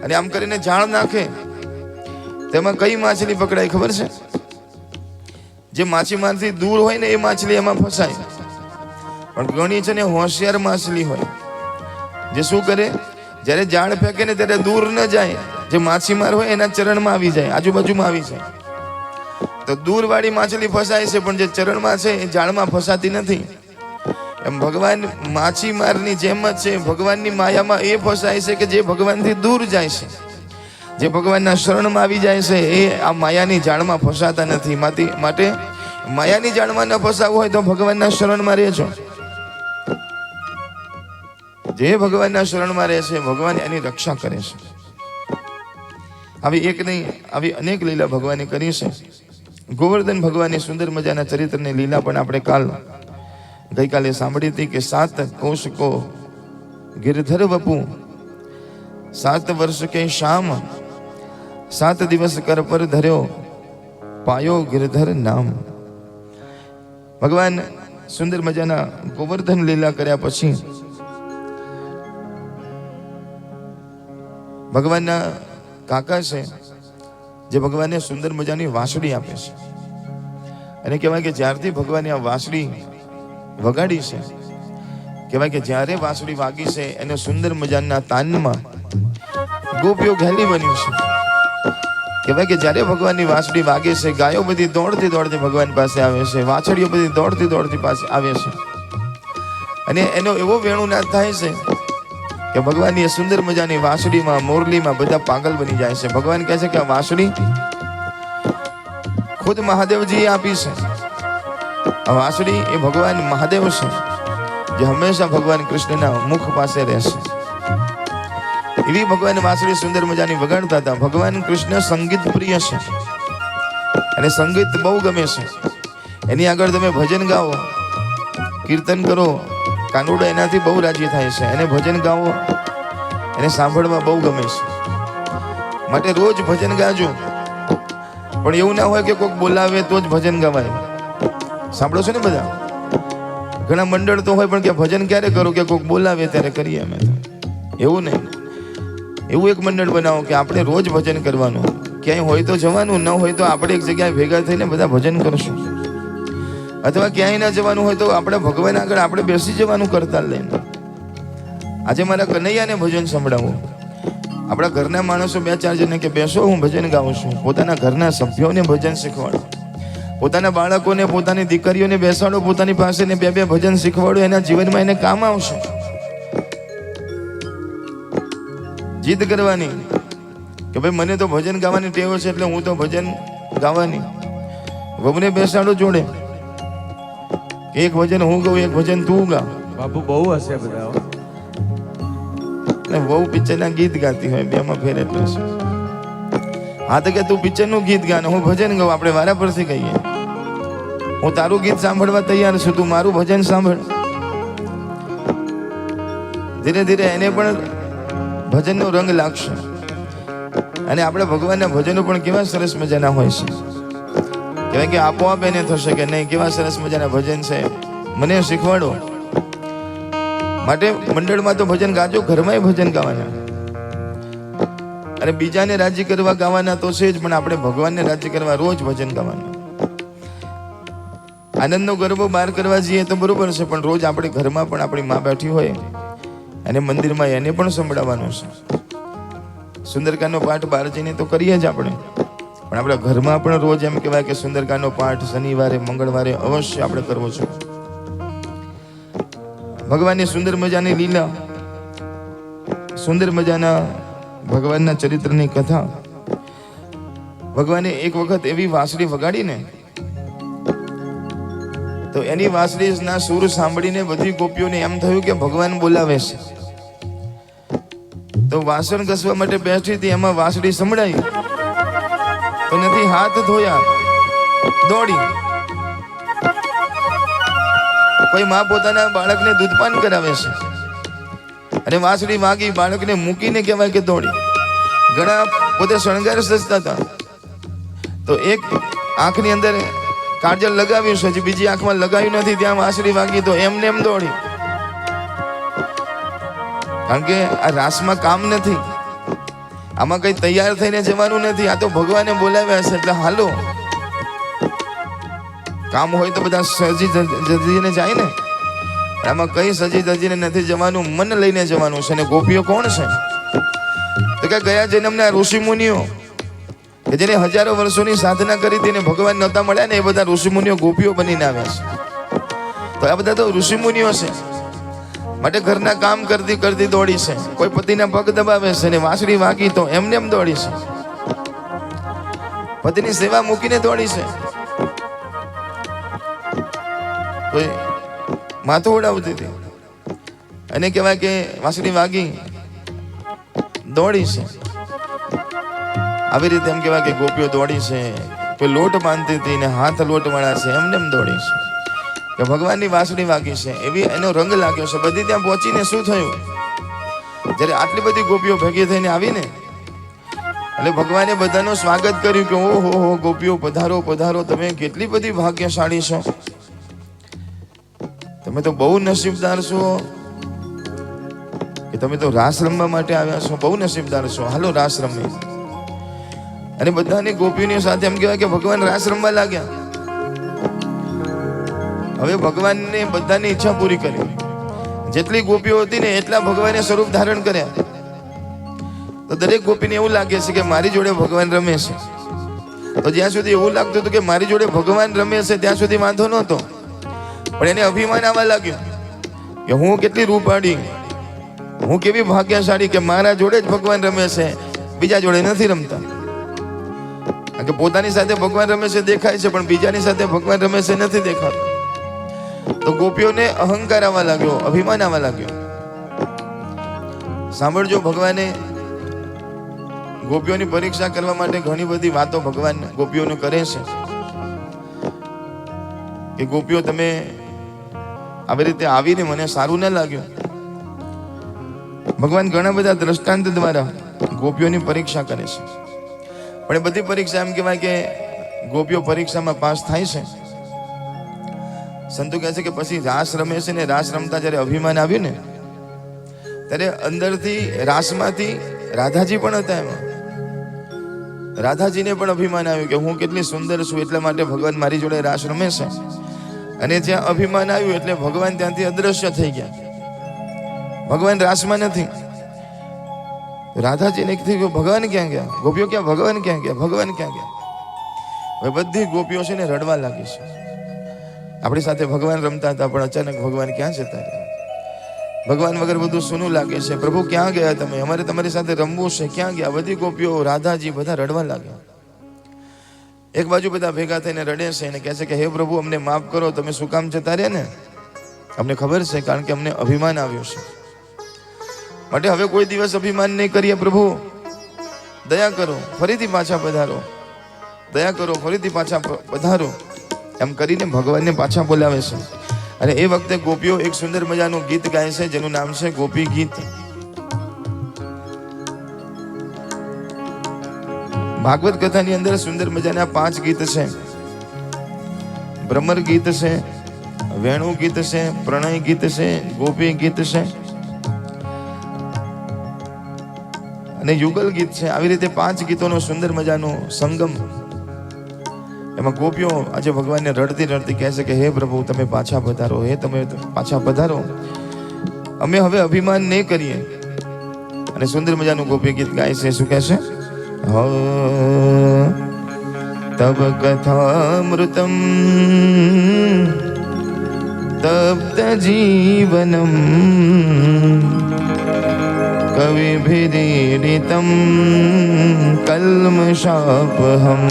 Speaker 1: અને આમ કરીને જાળ નાખે, તેમાં કઈ માછલી પકડાય ખબર છે? જે માછીમારથી દૂર હોય ને એ માછલી એમાં ફસાય. પણ ઘણી છે ને હોશિયાર માછલી હોય, જે શું કરે, જ્યારે જાળ ફેંકે ને ત્યારે દૂર ન જાય, જે માછીમાર હોય એના ચરણમાં આવી જાય, આજુબાજુમાં આવી જાય. તો દૂર વાળી માછલી ફસાય છે, પણ જે ચરણમાં છે એ જાળમાં ફસાતી નથી. એમ ભગવાન માછીમારની જેમ જ છે, ભગવાનની માયામાં એ ફસાય છે કે જે ભગવાનથી દૂર જાય છે, જે ભગવાનના શરણમાં આવી જાય છે એ આ માયાની જાળમાં ફસાતા નથી. માટે માયાની જાળમાં ન ફસાવું હોય તો ભગવાનના શરણમાં રહેજો. જે ભગવાનના શરણમાં રહે છે ભગવાન એની રક્ષા કરે છે. આવી એક નહીં, આવી અનેક લીલા ભગવાને કરી છે. ગોવર્ધન ભગવાનની સુંદર મજાના ચરિત્રની લીલા પણ આપણે ગઈકાલે સાંભળી હતી કે 7 કોષ કો ગિરધર વપુ, 7 વર્ષ કે શામ, 7 દિવસ કર પર ધર્યો, પાયો ગિરધર નામ. ભગવાન સુંદર મજાના ગોવર્ધન લીલા કર્યા પછી ભગવાનના કાકા છે જે ભગવાનને સુંદર મજાની વાંસળી આપે છે. અને કહેવાય કે જ્યારથી ભગવાને આ વાંસળી વગાડી છે, કહેવાય કે જ્યારે વાંસળી વાગી છે એને સુંદર મજાના તાનમાં ગોપીઓ ઘેલી બની છે. કહેવાય કે જ્યારે ભગવાનની વાંસળી વાગે છે, ગાયો બધી દોડતી દોડતી ભગવાન પાસે આવે છે, વાછડીઓ બધી દોડતી દોડતી પાસે આવે છે, અને એનો એવો વેણુનાદ થાય છે કે ભગવાનની એ સુંદર મજાની વાંસળીમાં, મોરલીમાં બધા પાગલ બની જાય છે. ભગવાન કહે છે કે આ વાંસળી ખુદ મહાદેવજીએ આપી છે. આ વાંસળી એ ભગવાન મહાદેવ છે, જે હંમેશા ભગવાન કૃષ્ણના મુખ પાસે રહેશે. એવી ભગવાન વાંસળી સુંદર મજાની વગાડતા હતા. ભગવાન કૃષ્ણ સંગીત પ્રિય છે અને સંગીત બહુ ગમે છે. એની આગળ તમે ભજન ગાઓ, કીર્તન કરો, કાનુડો એનાથી બહુ રાજી થાય છે. એને ભજન ગાવો, એને સાંભળવા બહુ ગમે છે. માટે રોજ ભજન ગાજો. પણ એવું ના હોય કે કોઈક બોલાવે તો જ ભજન ગવાય. સાંભળો છો ને બધા? ઘણા મંડળ તો હોય પણ કે ભજન ક્યારે કરો, કે કોઈક બોલાવે ત્યારે કરીએ અમે. એવું નહીં. એવું એક મંડળ બનાવો કે આપણે રોજ ભજન કરવાનું. ક્યાંય હોય તો જવાનું, ન હોય તો આપણે એક જગ્યાએ ભેગા થઈને બધા ભજન કરશું. અથવા ક્યાંય ના જવાનું હોય તો આપણે ભગવાન આગળ આપણે બેસી જવાનું કરતા લઈને. આજે મારા કનૈયાને ભજન સંભળાવો. આપણા ઘરના માણસો 2-4 જણને કે બેસો, હું ભજન ગાઉં છું. પોતાના ઘરના સભ્યોને ભજન શીખવાડો, પોતાના બાળકોને, પોતાની દીકરીઓને બેસાડો પોતાની પાસે ને 2-2 ભજન શીખવાડો. એના જીવનમાં એને કામ આવશે. જીદ કરવાની કે ભાઈ મને તો ભજન ગાવાની ટેવ છે એટલે હું તો ભજન ગાવાની. વહુને બેસાડો જોડે, એક ભજન હું ગાઉં, એક ભજન તું ગા.
Speaker 2: બાપુ બહુ હશે બધા.
Speaker 1: વહુ પિક્ચરના ગીત ગાતી હોય, બેમાં ફેર એટલો છે. હા તો કે તું પિક્ચરનું ગીત ગા ને હું ભજન ગાઉં, આપણે વારા પરથી કહીએ. હું તારું ગીત સાંભળવા તૈયાર છું, તું મારું ભજન સાંભળ. ધીરે ધીરે એને પણ ભજનનો રંગ લાગશે. અને આપણે ભગવાનના ભજનો પણ કેવા સરસ મજાના હોય છે. કહેવાય કે આપોઆપ એને થશે કે નહીં, કેવા સરસ મજાના ભજન છે, મને શીખવાડો. માટે મંડળમાં તો ભજન ગાજો, ઘરમાં ભજન ગાવાના. અને બીજાને રાજી કરવા ગાવાના તો છે જ, પણ આપણે ભગવાનને રાજી કરવા રોજ ભજન ગાવાના. આનંદનો ગરબો બહાર કરવા જઈએ તો બરોબર છે, પણ રોજ આપણે ઘરમાં પણ આપણી માં બેઠી હોય અને મંદિરમાં એને પણ સંભળાવવાનો છે. સુંદરકાંડનો પાઠ બહાર જઈને તો કરીએ જ આપણે, પણ આપણા ઘરમાં પણ રોજ એમ કહેવાય કે સુંદરકાંડનો પાઠ શનિવારે, મંગળવારે અવશ્ય આપણે કરવો છે. ભગવાનની સુંદર મજાની લીલા, સુંદર મજાના ભગવાનના ચરિત્રની કથા. ભગવાને એક વખત એવી વાંસળી વગાડીને તો એની વાંસળીના સૂર સાંભળીને બધી ગોપીઓને એમ થયું કે ભગવાન બોલાવે છે. તો વાસણ ઘસવા માટે બેઠી હતી, એમાં વાંસળી સંભળાઈ તો નથી હાથ ધોયા, દોડી. કોઈ માં પોતાના બાળકને દૂધપાન કરાવે છે અને વાંસળી વાગી, બાળકને મૂકીને કહેવાય કે દોડી. ઘણા પોતે શણગાર સજતા હતા તો એક આંખની અંદર કાજલ લગાવ્યું છે, હજી બીજી આંખમાં લગાવ્યું નથી, ત્યાં વાંસળી વાગી તો એમને એમ દોડી. કારણ કે આ રાસમાં કામ નથી, આમાં કઈ તૈયાર થઈને જવાનું નથી, આ તો ભગવાને બોલાવ્યા છે એટલે હાલો. કામ હોય તો બધા સજી ધજીને જાય ને, આમાં કઈ સજી ધજીને નથી જવાનું, મન લઈને જવાનું છે. અને ગોપીઓ કોણ છે? તો કે ગયા જન્મના ઋષિ મુનિઓ કે જેને હજારો વર્ષોની સાધના કરી હતી ને ભગવાન નહોતા મળ્યા ને, એ બધા ઋષિ મુનિઓ ગોપીઓ બનીને આવ્યા છે. તો આ બધા તો ઋષિ મુનિઓ છે, માટે ઘરના કામ કરતી કરતી દોડી છે. કોઈ પતિના પગ દબાવે છે ને વાંસળી વાગી તો એમને એમ દોડી છે, પતિની સેવા મૂકીને દોડી છે. કોઈ માથું ઉડાવતી હતી અને કહેવાય કે વાંસળી વાગી દોડી છે. આવી રીતે એમ કહેવાય કે ગોપીઓ દોડી છે. કોઈ લોટ બાંધતી હતી ને હાથ લોટ વાળા છે, એમને એમ દોડી છે કે ભગવાનની વાંસળી વાગી છે, એવી એનો રંગ લાગ્યો છે. બધી ત્યાં પહોંચીને શું થયું, જ્યારે આટલી બધી ગોપીઓ ભેગી થઈને આવીને એટલે ભગવાને બધાનું સ્વાગત કર્યું કે ઓહો હો ગોપીઓ પધારો પધારો, તમે કેટલી બધી ભાગ્યશાળી છો, તમે તો બહુ નસીબદાર છો કે તમે તો રાસ રમવા માટે આવ્યા છો, બહુ નસીબદાર છો, હાલો રાસ રમીએ. અને બધાની ગોપીઓની સાથે એમ કહેવાય કે ભગવાન રાસ રમવા લાગ્યા. હવે ભગવાનને બધાની ઈચ્છા પૂરી કરી. જેટલી ગોપીઓ હતી ને એટલા ભગવાને સ્વરૂપ ધારણ કર્યા. તો દરેક ગોપીને એવું લાગે છે કે મારી જોડે ભગવાન રમે છે. તો જ્યાં સુધી એવું લાગતું હતું કે મારી જોડે ભગવાન રમે છે ત્યાં સુધી વાંધો નહોતો, પણ એને અભિમાન આવવા લાગ્યું કે હું કેટલી રૂપાળી, હું કેવી ભાગ્યશાળી કે મારા જોડે જ ભગવાન રમે છે, બીજા જોડે નથી રમતા. કારણ કે પોતાની સાથે ભગવાન રમે છે દેખાય છે, પણ બીજાની સાથે ભગવાન રમે છે નથી દેખાતું. તો ગોપીઓને અહંકાર આવવા લાગ્યો, અભિમાન આવવા લાગ્યો. સાંભળજો, ભગવાને ગોપીઓની પરીક્ષા કરવા માટે ઘણી બધી વાતો ભગવાન ગોપીઓને કરે છે કે ગોપીઓ તમે આવી રીતે આવીને મને સારું ન લાગ્યું. ભગવાન ઘણા બધા દ્રષ્ટાંત દ્વારા ગોપીઓની પરીક્ષા કરે છે, પણ એ બધી પરીક્ષા એમ કહેવાય કે ગોપીઓ પરીક્ષામાં પાસ થાય છે. સંતો કહે છે કે પછી રાસ રમે છે ને રાસ રમતા જ્યારે અભિમાન આવ્યું ને ત્યારે અંદરથી રાસમાંથી રાધાજી પણ હતા. એમાં રાધાજીને પણ અભિમાન આવ્યું કે હું કેટલી સુંદર છું, એટલા માટે ભગવાન મારી જોડે રાસ રમે છે. અને જ્યાં અભિમાન આવ્યું એટલે ભગવાન ત્યાંથી અદ્રશ્ય થઈ ગયા, ભગવાન રાસમાં નથી. રાધાજીને કીધું ભગવાન ક્યાં ગયા, ગોપીઓ ક્યાં, ભગવાન ક્યાં ગયા, ભગવાન ક્યાં ગયા. હવે બધી ગોપીઓ છે ને રડવા લાગી છે. આપણી સાથે ભગવાન રમતા હતા પણ અચાનક ભગવાન ક્યાં જતા રહ્યા, ભગવાન વગર બધું સૂનું લાગે છે, પ્રભુ ક્યાં ગયા તમે, અમારે તમારી સાથે રમવું છે, ક્યાં ગયા. બધી ગોપીઓ, રાધાજી બધા રડવા લાગ્યા. એક બાજુ બધા ભેગા થઈને રડે છે અને કહે છે કે હે પ્રભુ અમને માફ કરો, તમે શું કામ જતા રહ્યા ને, અમને ખબર છે, કારણ કે અમને અભિમાન આવ્યું છે, માટે હવે કોઈ દિવસ અભિમાન નહીં કરીએ. પ્રભુ દયા કરો, ફરીથી પાછા પધારો, દયા કરો, ફરીથી પાછા પધારો, એમ કરીને ભગવાનને પાછા બોલાવે છે. અને એ વખતે ગોપીઓ એક સુંદર મજાનું ગીત ગાય છે જેનું નામ છે ગોપી ગીત. ભાગવત કથાની અંદર સુંદર મજાના 5 ગીત છે. ભ્રમર ગીત છે, વેણુ ગીત છે, પ્રણય ગીત છે, ગોપી ગીત છે અને યુગલ ગીત છે. આવી રીતે 5 ગીતોનો સુંદર મજાનો સંગમ. એમાં ગોપીઓ આજે ભગવાનને રડતી રડતી કહે છે કે હે પ્રભુ તમે પાછા પધારો, હે તમે પાછા પધારો, અમે હવે અભિમાન નહીં કરીએ. અને સુંદર મજાનું ગોપી ગીત ગાય છે. શું કહે છે? તબ કથામૃતમ તપ્ત જીવનમ કવિભિરીડિતમ કલ્મષાપહમ.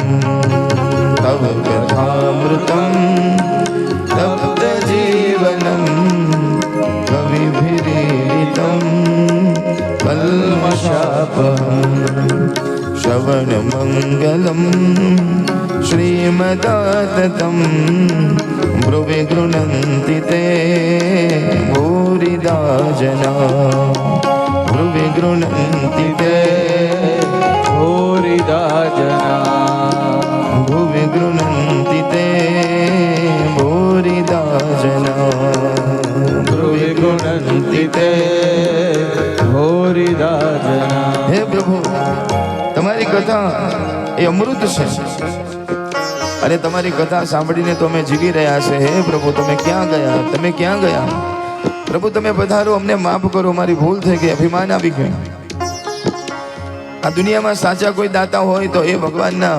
Speaker 1: तव कथामृतं तप्त जीवनं कविभिरीडितं कल्मषापहं. श्रवणमङ्गलं श्रीमदाततं ब्रुवि गृह्णन्ति ते भूरिदा जना. ब्रुवि गृह्णन्ति ते भूरिदा जना. भुवि गृह्णन्ति ते भूरिदा जना. भुवि गृह्णन्ति ते એ અમૃત છે. અને તમારી કથા સાંભળીને તો અમે જીવી રહ્યા છે. હે પ્રભુ, તમે ક્યાં ગયા? તમે ક્યાં ગયા? પ્રભુ તમે પધારો, અમને માફ કરો, મારી ભૂલ થઈ ગઈ, અભિમાન આવી ગયું. આ દુનિયામાં સાચા કોઈ દાતા હોય તો એ ભગવાનના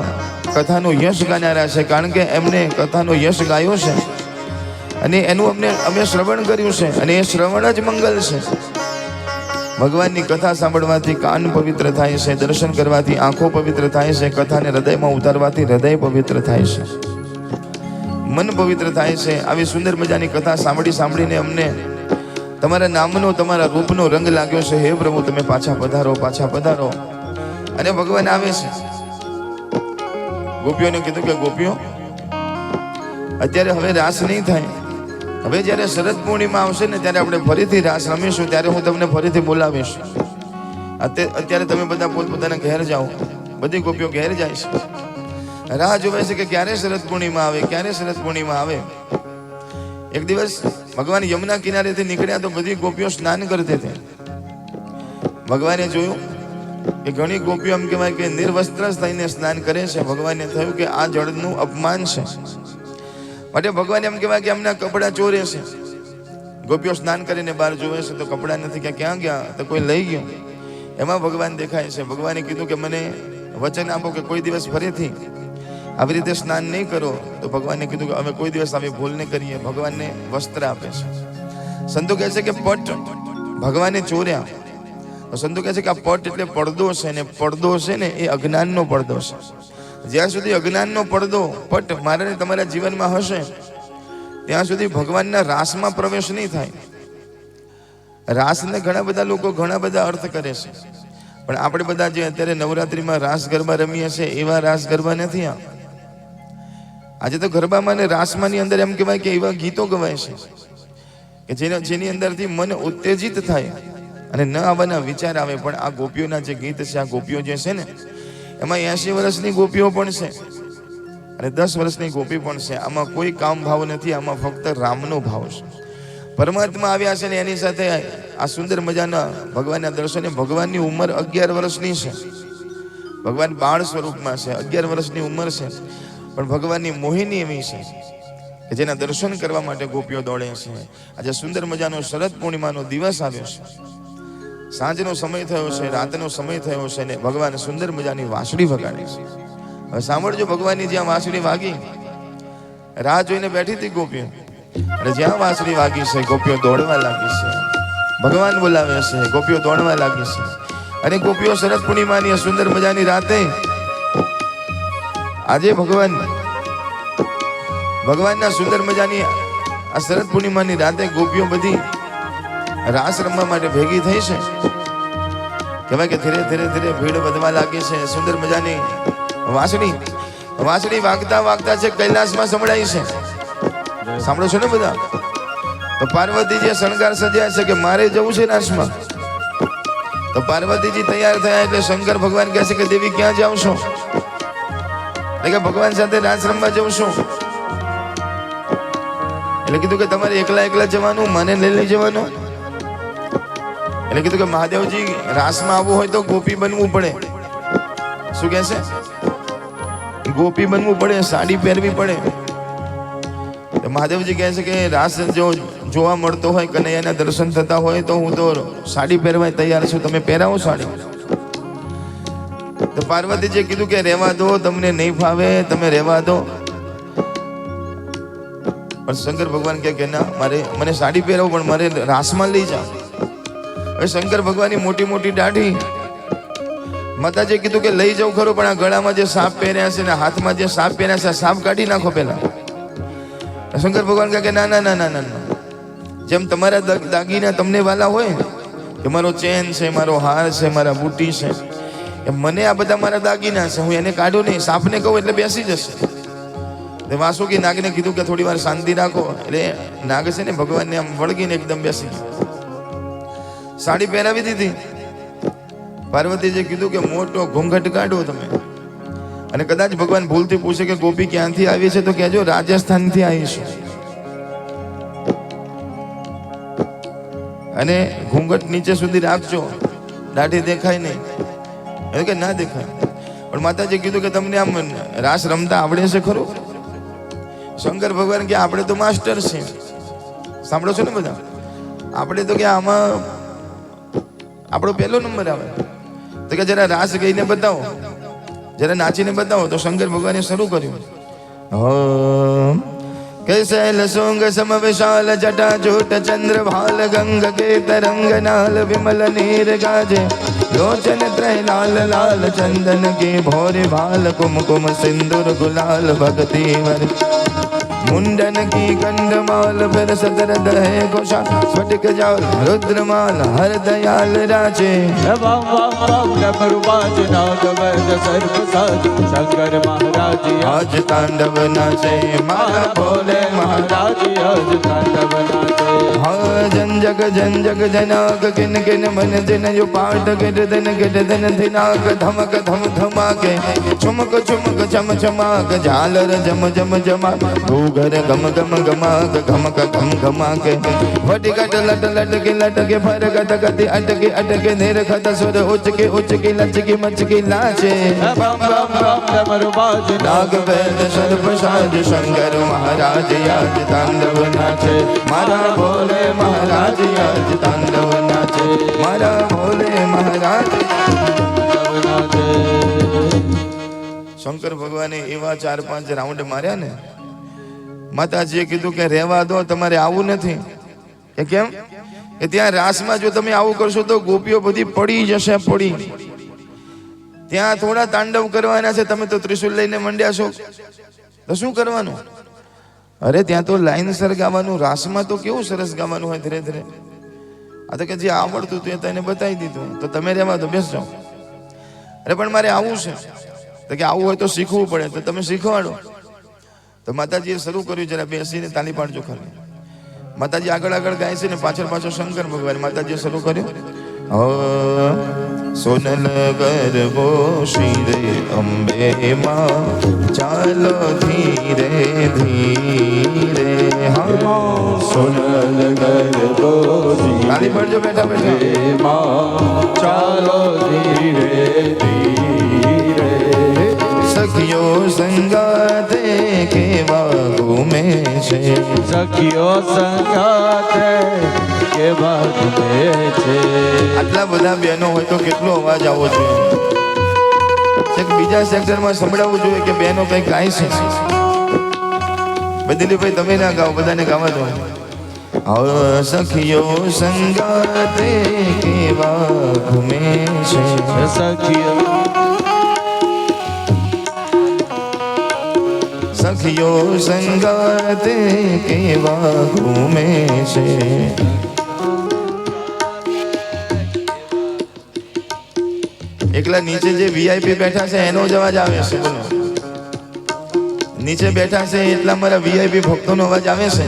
Speaker 1: કથાનું યશ ગાનારા છે, કારણ કે એમને કથાનો યશ ગાયો છે અને એનું અમે શ્રવણ કર્યું છે, અને એ શ્રવણ જ મંગલ છે. ભગવાનની કથા સાંભળવાથી કાન પવિત્ર થાય છે, દર્શન કરવાથી આંખો પવિત્ર થાય છે, કથાને હૃદયમાં ઉતારવાથી હૃદય પવિત્ર થાય છે, મન પવિત્ર થાય છે. આવી સુંદર મજાની કથા સાંભળીને અમને તમારા નામનો, તમારા રૂપનો રંગ લાગ્યો છે. હે પ્રભુ, તમે પાછા પધારો, પાછા પધારો. અને ભગવાન આવે છે. ગોપીઓને કીધું કે ગોપીઓ, અત્યારે હવે રાસ નહીં થાય. હવે જ્યારે શરદ પૂર્ણિમા આવશે ને ત્યારે આપણે ફરીથી રાસ રમીશું, ત્યારે હું તમને ફરીથી બોલાવીશ. અત્યારે તમે બધા પોતપોતાના ઘેર જાઓ. બધી ગોપીઓ ઘેર જાય છે, રાહ જોવે છે કે ક્યારે શરદ પૂર્ણિમા આવે, ક્યારે શરદ પૂર્ણિમા આવે. એક દિવસ ભગવાન યમુના કિનારેથી નીકળ્યા તો બધી ગોપીઓ સ્નાન કરતી હતી. ભગવાને જોયું કે ઘણી ગોપીઓ એમ કહેવાય કે નિર્વસ્ત્ર થઈને સ્નાન કરે છે. ભગવાનને થયું કે આ જળનું અપમાન છે, માટે ભગવાન એમ કહેવાય કે એમના કપડાં ચોરે છે. ગોપીઓ સ્નાન કરીને બહાર જોવે છે તો કપડાં નથી, કે ક્યાં ગયા, તો કોઈ લઈ ગયું. એમાં ભગવાન દેખાય છે. ભગવાને કીધું કે મને વચન આપો કે કોઈ દિવસ ફરીથી આવી રીતે સ્નાન નહીં કરો. તો ભગવાને કીધું કે અમે કોઈ દિવસ આવી ભૂલ નહીં કરીએ. ભગવાનને વસ્ત્ર આપે છે. સંતો કહે છે કે પટ ભગવાને ચોર્યા. તો સંતો કહે છે કે આ પટ એટલે પડદો છે, ને પડદો છે ને એ અજ્ઞાનનો પડદો છે. જ્યાં સુધી અજ્ઞાનનો પડદો પટ મારા તમારા જીવનમાં હશે ત્યાં સુધી ભગવાનના રાસમાં પ્રવેશ નહીં થાય. રાસને ઘણા બધા લોકો ઘણા બધા અર્થ કરે છે, પણ આપણે બધા જે અત્યારે નવરાત્રિમાં રાસ ગરબા રમીએ છીએ એવા રાસ ગરબા નથી. આજે તો ગરબામાં ને રાસમાંની અંદર એમ કહેવાય કે એવા ગીતો ગવાય છે કે જેની અંદરથી મન ઉત્તેજિત થાય અને ન આવવાના વિચાર આવે. પણ આ ગોપીઓના જે ગીત છે, આ ગોપીઓ જે છે ને એમાં 80 વર્ષની ગોપીઓ પણ છે અને 10 વર્ષની ગોપી પણ છે. આમાં કોઈ કામ ભાવ નથી, આમાં ફક્ત રામનો ભાવ છે. પરમાત્મા આવ્યા છે ને એની સાથે આ સુંદર મજાના ભગવાનના દર્શને. ભગવાનની ઉંમર 11 વર્ષની છે. ભગવાન બાળ સ્વરૂપમાં છે, 11 વર્ષની ઉંમર છે, પણ ભગવાનની મોહિની એવી છે કે જેના દર્શન કરવા માટે ગોપીઓ દોડે છે. આજે સુંદર મજાનો શરદ પૂર્ણિમાનો દિવસ આવ્યો છે. સાંજનો સમય થયો છે, રાતનો સમય થયો છે ને ભગવાન સુંદર મજાની વાંસળી વગાડે છે. હવે સાંભળજો, ભગવાનની જ્યાં વાંસળી વાગી રાહ જોઈને બેઠી હતી ગોપીઓ, અને જ્યાં વાંસળી વાગી છે ગોપીઓ દોડવા લાગી છે. ભગવાન બોલાવે છે, ગોપીઓ દોડવા લાગી છે. અને ગોપીઓ શરદ પૂર્ણિમાની સુંદર મજાની રાતે આજે ભગવાનના સુંદર મજાની આ શરદ પૂર્ણિમાની રાતે ગોપીઓ બધી રાસ રમવા માટે ભેગી થઈ છે. કહેવાય કે ધીરે ધીરે ધીરે ભીડ વધવા લાગી છે. સુંદર મજાની વાંસળી વાગતા વાગતા છે કૈલાસમાં સંભળાય છે. સાંભળો છો ને બધા? તો પાર્વતીજી શણગાર સજ્યા છે કે મારે જવું છે રાસમાં. તો પાર્વતીજી તૈયાર થયા એટલે શંકર ભગવાન કહે છે કે દેવી ક્યાં જાવ છો? એટલે કે ભગવાન સાથે રાસ રમવા જવું છું. એટલે કીધું કે તમારે એકલા જવાનું, મને લઈ જવાનું. એટલે કીધું કે મહાદેવજી રાસમાં આવવું હોય તો ગોપી બનવું પડે. શું કહે છે? ગોપી બનવું પડે, સાડી પહેરવી પડે. મહાદેવજી કહે છે કે રાસ જો જોવા મળતો હોય, કનૈયાના દર્શન થતા હોય તો હું તો સાડી પહેરવા તૈયાર છું, તમે પહેરાવો સાડી. તો પાર્વતીજીએ કીધું કે રહેવા દો, તમને નહીં ફાવે, તમે રહેવા દો. પણ શંકર ભગવાન કે ના, મને સાડી પહેરાવો પણ મારે રાસમાં લઈ જાઓ. હવે શંકર ભગવાનની મોટી મોટી દાઢી. માતાજીએ કીધું કે લઈ જાઉં ખરો, પણ આ ગળામાં જે સાપ પહેર્યા છે ને હાથમાં જે સાપ પહેર્યા છે, સાપ કાઢી નાખો પહેલા. શંકર ભગવાન કહે કે ના ના ના ના ના, જેમ તમારા દાગીના તમને વાલા હોય કે મારો ચેન છે, મારો હાર છે, મારા બુટી છે, એ મને આ બધા મારા દાગીના છે. હું એને કાઢું નહીં, સાપને કહું એટલે બેસી જશે. વાસુકી નાગને કીધું કે થોડી વાર શાંતિ રાખો. એટલે નાગ છે ને ભગવાનને આમ વળગીને એકદમ બેસી ગયો. સાડી પહેરાવી દીધી. પાર્વતીજીએ કીધું કે મોટો ઘૂંઘટ કાઢો તમે. અને કદાચ ભગવાન ભૂલથી પૂછે કે ગોપી ક્યાંથી આવી છે, તો કહેજો રાજસ્થાનથી આવી છે. અને ઘૂંઘટ નીચે સુધી રાખજો, દાઢી દેખાય નહીં. એટલે કે ના દેખાય. પણ પણ માતાજી કીધું કે તમને આમ રાસ રમતા આવડે છે ખરું? શંકર ભગવાન કે આપણે તો માસ્ટર છે. સાંભળો છો ને બધા? આપણે તો કે આમાં આપણો પહેલો નંબર આવે. તો કે જરા રાસ ગઈને બતાવો, જરા નાચીને બતાવો. તો શંકર ભગવાને શરૂ કર્યું. कैशैल सोंग सम विशाल जटा जूट चंद्र भाल गंग के तरंग नाल विमल नीर गाजे लोचन त्रय लाल लाल चंदन के भोरे भाल कुमकुम सिंदूर गुलाल भक्ति वर मुंडन की कंडमाल फिर सदरद है घोषा स्फटिक जाल रुद्रमाल हर दयाल राजे
Speaker 2: वाम वाम वाम डमरू बाज नाग वैद सर्प साज शंकर महाराज
Speaker 1: आज तांडव नाचे मारा भोले
Speaker 2: महाराज आज तांडव नाचे
Speaker 1: हाँ जन जग जनाक किन किन मन जिन जो पाठ गिरदन गिरदन धिनाक धमक धम धमाके चुमक चुमक चम चमाक झालर जम जम जमा घर गम गम गमाक घमक घम घमाके वटिकट लट लट के फर गट गति अटके अटके निरखत सुर उच्च के लच के मच के लाचे
Speaker 2: बम बम बम डमरू बाज
Speaker 1: नाग वैद सर्प साज शंकर महाराज आज तांडव नाचे मारा भोले महाराज आज तांडव नाचे मारा भोले महाराज
Speaker 2: नाचे.
Speaker 1: શંકર ભગવાને એવા 4-5 રાઉન્ડ માર્યા ને, માતાજીએ કીધું કે રહેવા દો, તમારે આવું નથી. કે કેમ? કે ત્યાં રાસમાં જો તમે આવું કરશો તો ગોપીઓ બધી પડી જશે. પડી ત્યાં થોડા તાંડવ કરવાના છે, તમે તો ત્રિશુલ લઈને મંડ્યા છો, તો શું કરવાનું? અરે ત્યાં તો લાઈનસર ગાવાનું, રાસમાં તો કેવું સરસ ગાવાનું હોય ધીરે ધીરે. આ તો કે જે આવડતું હતું એ તને બતાવી દીધું, તો તમે રહેવા દો, બેસ જાઓ. અરે પણ મારે આવું છે. તો કે આવું હોય તો શીખવું પડે, તો તમે શીખવાડો. તો માતાજીએ શરૂ કર્યું. જરા બેસીને તાલી પાડજો ખાલી. માતાજી આગળ આગળ ગાય છે ને પાછળ પાછળ શંકર ભગવાન. માતાજીએ શરૂ કર્યું. સોનલ ગરબો શિરે અંબે માં ચાલો ધીરે ધીરે.
Speaker 2: સોનલ ગરબો
Speaker 1: તાલી પાડજો બેઠા બેઠા.
Speaker 2: ચાલો ધીરે ધીરે.
Speaker 1: સખીઓ સંગાતે કેવા ઘૂમે છે,
Speaker 2: સખીઓ સંગાતે કેવા ઘૂમે છે.
Speaker 1: આટલા બધા બહેનો હોય તો કેટલો અવાજ આવવો જોઈએ. બીજા સેક્ટરમાં સંભળાવવું જોઈએ કે બહેનો કઈ ગાય છે. બદલીભાઈ તમે ના ગાઓ, બધાને ગાવા દો. સખીઓ સંગાતે કેવા ઘૂમે છે,
Speaker 2: સખીઓ
Speaker 1: સખીઓ સંગાતે કેવા ઘૂમે છે. એકલા નીચે જે વીઆઈપી બેઠા છે એનો જ અવાજ આવે છે. બોલો, નીચે બેઠા છે એટલા મારા વીઆઈપી ભક્તોનો અવાજ આવે છે.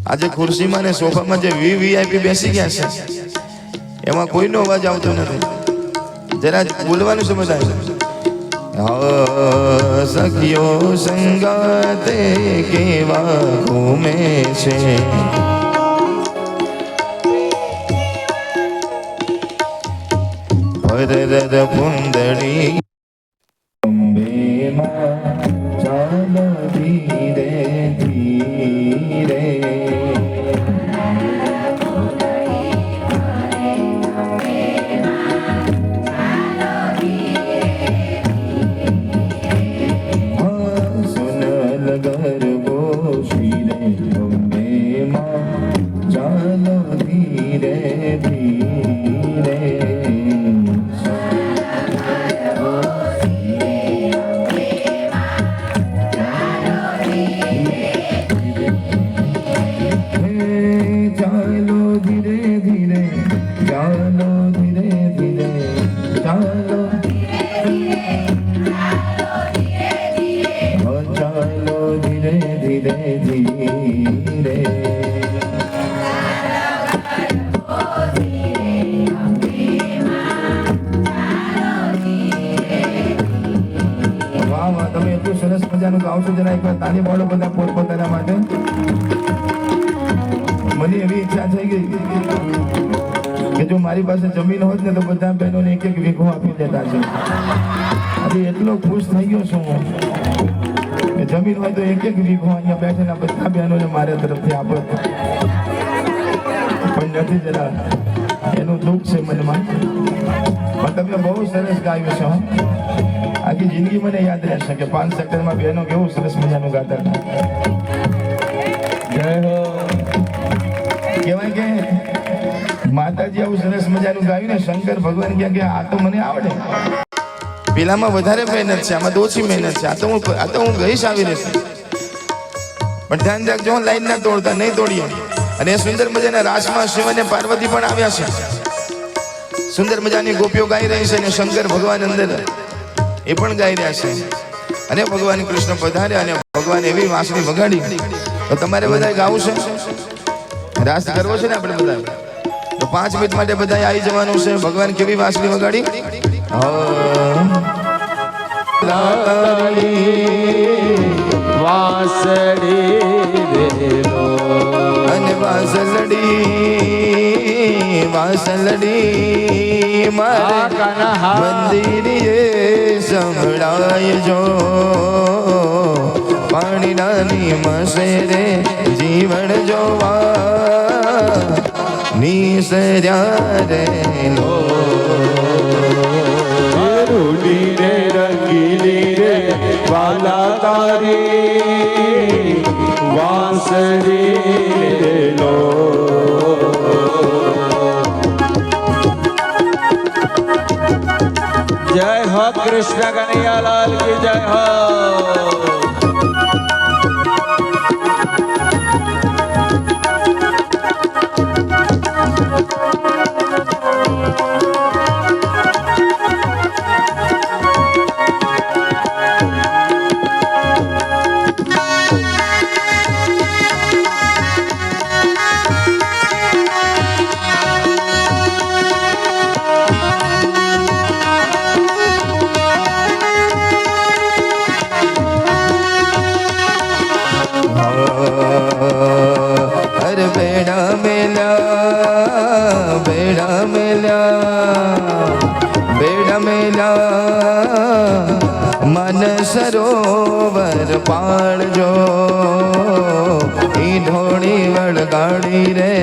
Speaker 1: આજે ખુરશીમાં ને સોફામાં જે વીઆઈપી બેસી ગયા છે એમાં કોઈનો અવાજ આવતો નથી. જરા બોલવાનું સમજાય. સખીઓ સંગાતે કેવા ઘૂમે છે, હરર પુંદડી અંબે માં ચાલો ધીરે ધીરે. સોનલ ગરબો શિરે અંબે માં ચાલો ધીરે ધીરે. સરસ મજાનું ગાવ છો. જરા એકવાર તાલી પાડો બધા પોતપોતાના માટે. મને એવી ઈચ્છા થઈ ગઈ કે જો મારી પાસે જમીન હોત ને તો બધા બહેનોને એક એક વીઘો આપી દેતા છે. આજે એટલો ખુશ થઈ ગયો છું હું કે જમીન હોય તો એક એક વીઘો અહીંયા બેઠેલા બધા બહેનોને મારા તરફથી આપો, પણ નથી જરા એનું દુઃખ છે મનમાં. પણ તમે બહુ સરસ ગાયું છે. આખી જિંદગી મને યાદ રહેશે કે 5 સેક્ટરમાં બહેનો કેવું સરસ મજાનું ગાતા હતા. જય હો. કહેવાય કે માતાજી આવું સરસ મજાનું ગાયું ને શંકર ભગવાન કહે કે આ તો મને આવડે, પેલામાં વધારે મહેનત છે, આમાં તો ઓછી મહેનત છે, આ તો હું ગઈશ આવી રહેશે. પણ ધ્યાન રાખજો, લાઈન ના તોડતા, નહીં તોડીએ. અને એ સુંદર મજાના રાસમાં શિવ અને પાર્વતી પણ આવ્યા છે. સુંદર મજાની ગોપીઓ ગાઈ રહી છે અને શંકર ભગવાન અંદર એ પણ ગાઈ રહ્યા છે. અને ભગવાન કૃષ્ણ પધાર્યા અને ભગવાન એવી વાંસળી વગાડી. તો તમારે બધાએ ગાવું છે, રાસ કરવો છે ને આપણે બધા, તો 5 મિનિટ માટે બધાએ આવી જવાનું છે. ભગવાન કેવી વાંસળી વગાડી,
Speaker 2: વાંસળી
Speaker 1: અને વાંસળી મારા મંદિરે સંભળાય જો, પાણી નાની મસેરે જીવન જોવા નીસર્યા રે લો.
Speaker 2: રૂડી રે રંગીલી રે વાલા તારી વાંસળી લો. જય હો કૃષ્ણ કનૈયાલાલ કી જય હો.
Speaker 1: अरे बेड़ा मेला मन सरोवर पाड़जो, ई ढोड़ी वड़गाड़ी रे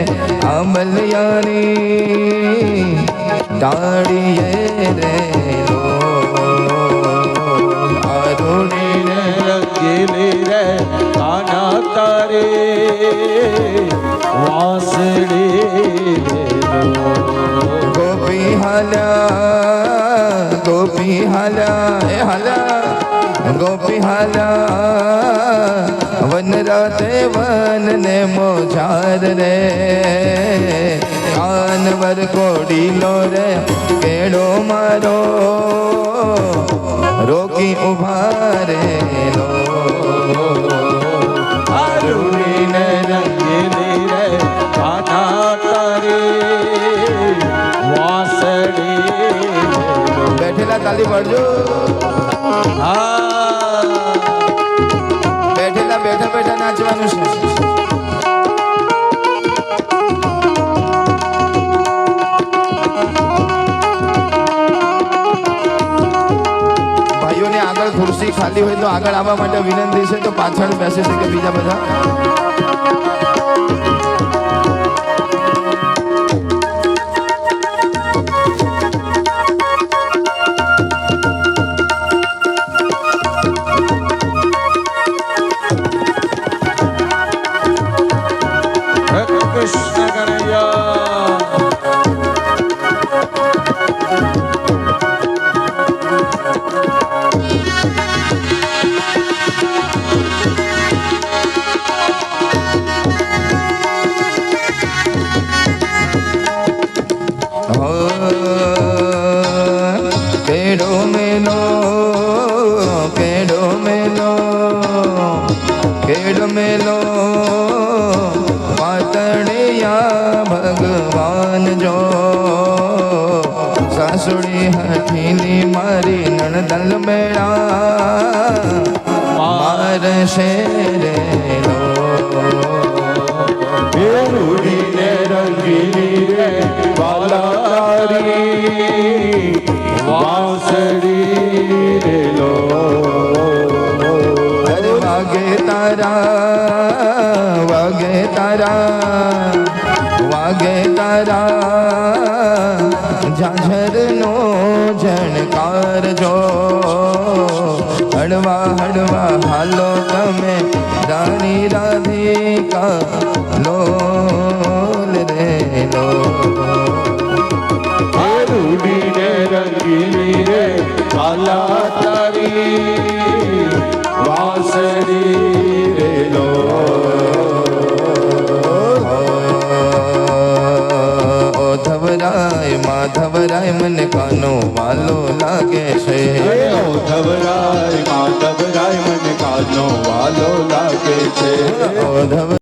Speaker 1: अमलियानी डाड़िए रे लो. आरूड़ी रे
Speaker 2: રંગીલી રે કાના તારી વાંસળી
Speaker 1: गोपी हाला ए हाला गोपी हाला वन राते वन ने मोजार रे कानवर कोडीलो रे केड़ो मारो रोकी उभा रे लो.
Speaker 2: આરુડી ને રંગીલી રે કાના તારી વાંસળી.
Speaker 1: બેઠેલા તાલી પાડજો. બેઠેલા બેઠા બેઠા નાચવાનું છે. ભાઈઓને આગળ ખુરશી ખાલી હોય તો આગળ આવવા માટે વિનંતી છે, તો પાછળ બેસે છે કે બીજા બધા.
Speaker 2: કૃષ્ણ
Speaker 1: કેડો મેલો પાતળિયા ભગવાન જો, સાસુડી હઠીલી મારી નણદલ મેળા માર શેરે લો.
Speaker 2: રૂડી ને રંગીલી રે વાલા રે લો.
Speaker 1: અરે વાગે તારા વાગે તારા ઝાઝરનો ઝણકાર જો. હળવા હળવા હાલો તમે રાણી રાધિકા લોલ રે લો.
Speaker 2: રૂડી ને રંગીલી રે કાલા તારી વાસળી રે લો.
Speaker 1: માધવરાય મને કાનો વાલો લાગે છે.
Speaker 2: ધવરાય માધવરાય મને કાનો વાલો લાગે છે.